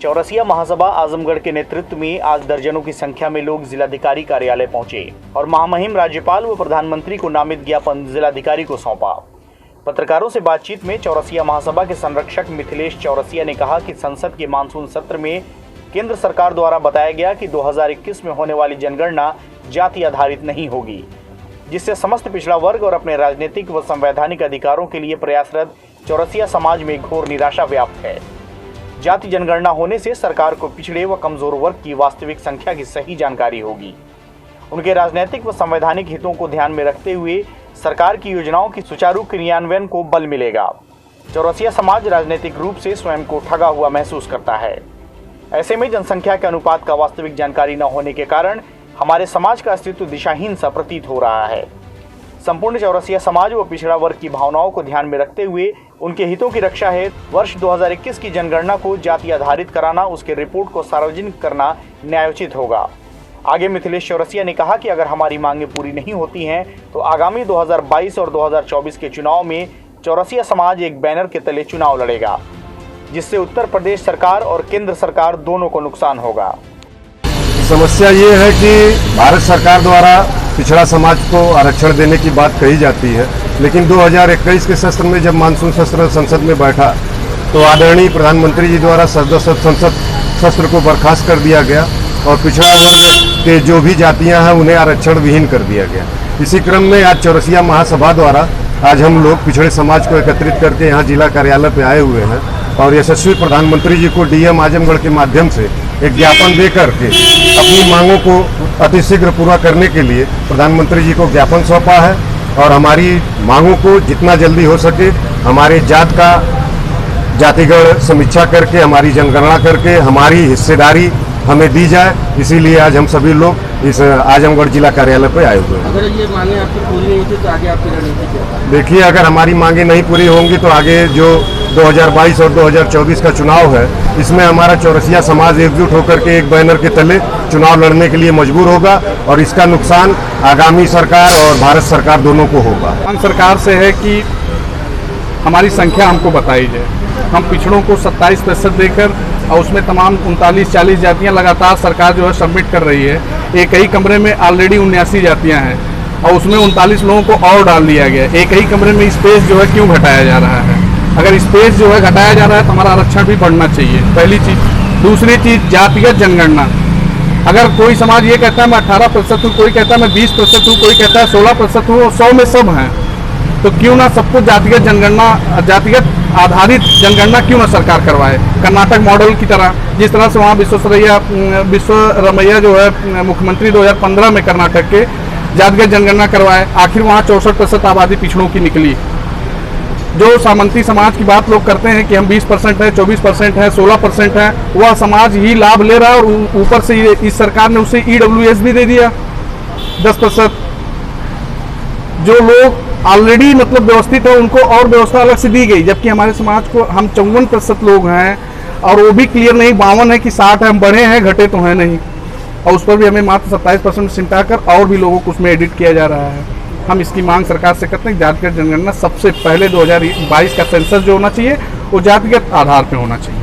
चौरसिया महासभा आजमगढ़ के नेतृत्व में आज दर्जनों की संख्या में लोग जिलाधिकारी कार्यालय पहुंचे और महामहिम राज्यपाल व प्रधानमंत्री को नामित ज्ञापन जिलाधिकारी को सौंपा। पत्रकारों से बातचीत में चौरसिया महासभा के संरक्षक मिथिलेश चौरसिया ने कहा कि संसद के मानसून सत्र में केंद्र सरकार द्वारा बताया गया कि 2021 में होने वाली जनगणना जाति आधारित नहीं होगी, जिससे समस्त पिछड़ा वर्ग और अपने राजनीतिक व संवैधानिक अधिकारों के लिए प्रयासरत चौरसिया समाज में घोर निराशा व्याप्त है। जाति जनगणना होने से सरकार को पिछड़े व कमजोर वर्ग की वास्तविक संख्या की सही जानकारी होगी। उनके राजनीतिक व संवैधानिक हितों को ध्यान में रखते हुए सरकार की योजनाओं की सुचारू क्रियान्वयन को बल मिलेगा। चौरसिया समाज राजनीतिक रूप से स्वयं को ठगा हुआ महसूस करता है। ऐसे में जनसंख्या के अनुपात का वास्तविक जानकारी न होने के कारण हमारे समाज का अस्तित्व दिशाहीन सा प्रतीत हो रहा है। संपूर्ण चौरसिया समाज व पिछड़ा वर्ग की भावनाओं को ध्यान में रखते हुए उनके हितों की रक्षा हेतु वर्ष 2021 की जनगणना को जाति आधारित कराना, उसके रिपोर्ट को सार्वजनिक करना न्यायोचित होगा। आगे मिथिलेश चौरसिया ने कहा कि अगर हमारी मांगें पूरी नहीं होती हैं तो आगामी 2022 और 2024 के चुनाव में चौरसिया समाज एक बैनर के तले चुनाव लड़ेगा, जिससे उत्तर प्रदेश सरकार और केंद्र सरकार दोनों को नुकसान होगा। समस्या ये है कि भारत सरकार द्वारा पिछड़ा समाज को आरक्षण देने की बात कही जाती है, लेकिन 2021 के सत्र में जब मानसून सत्र संसद में बैठा तो आदरणीय प्रधानमंत्री जी द्वारा संसद सत्र को बर्खास्त कर दिया गया और पिछड़ा वर्ग के जो भी जातियां हैं उन्हें आरक्षण विहीन कर दिया गया। इसी क्रम में आज चौरसिया महासभा द्वारा आज हम लोग पिछड़े समाज को एकत्रित करके यहाँ जिला कार्यालय पे आए हुए हैं और यशस्वी प्रधानमंत्री जी को डीएम आजमगढ़ के माध्यम से एक ज्ञापन दे करके अपनी मांगों को अतिशीघ्र पूरा करने के लिए प्रधानमंत्री जी को ज्ञापन सौंपा है और हमारी मांगों को जितना जल्दी हो सके हमारे जात का जातिगत समीक्षा करके, हमारी जनगणना करके हमारी हिस्सेदारी हमें दी जाए। इसीलिए आज हम सभी लोग इस आजमगढ़ जिला कार्यालय पर आए हुए हैं। अगर ये मांगे आपकी पूरी नहीं होती तो आगे आपकी रणनीति क्या है? देखिए, अगर हमारी मांगे नहीं पूरी होंगी तो आगे जो 2022 और 2024 का चुनाव है, इसमें हमारा चौरसिया समाज एकजुट होकर के एक बैनर के तले चुनाव लड़ने के लिए मजबूर होगा और इसका नुकसान आगामी सरकार और भारत सरकार दोनों को होगा। मांग सरकार से है कि हमारी संख्या हमको बताई जाए। हम पिछड़ों को 27% देकर और उसमें तमाम 39-40 जातियां लगातार सरकार जो है सबमिट कर रही है। एक ही कमरे में ऑलरेडी 79 जातियां हैं और उसमें 39 लोगों को और डाल दिया गया। एक ही कमरे में स्पेस जो है क्यों घटाया जा रहा है? अगर स्पेस जो है घटाया जा रहा है तो हमारा आरक्षण भी बढ़ना चाहिए, पहली चीज़। दूसरी चीज़, जातिगत जनगणना। अगर कोई समाज ये कहता है मैं 18% हूँ, कोई कहता है मैं 20% हूँ, कोई कहता है 16% हूँ, 100 में सब हैं, तो क्यों ना सबको जातिगत जनगणना, जातिगत आधारित जनगणना क्यों ना सरकार करवाए, कर्नाटक मॉडल की तरह। जिस तरह से वहाँ विश्वरमैया जो है मुख्यमंत्री 2015 में कर्नाटक के जातिगत जनगणना करवाए, आखिर वहाँ 64% आबादी पिछड़ों की निकली। जो सामंती समाज की बात लोग करते हैं कि हम 20% है, 24% है, 16% है, वह समाज ही लाभ ले रहा है और ऊपर से इस सरकार ने उसे EWS भी दे दिया 10%। जो लोग ऑलरेडी मतलब व्यवस्थित है उनको और व्यवस्था अलग से दी गई, जबकि हमारे समाज को हम 54% लोग हैं और वो भी क्लियर नहीं, 52 है कि 60 है, हम बढ़े हैं घटे तो हैं नहीं, और उस पर भी हमें मात्र 27% सिमटा कर और भी लोगों को उसमें एडिट किया जा रहा है। हम इसकी मांग सरकार से करते हैं जातिगत जनगणना सबसे पहले 2022 का सेंसस जो होना चाहिए वो जातिगत आधार पर होना चाहिए।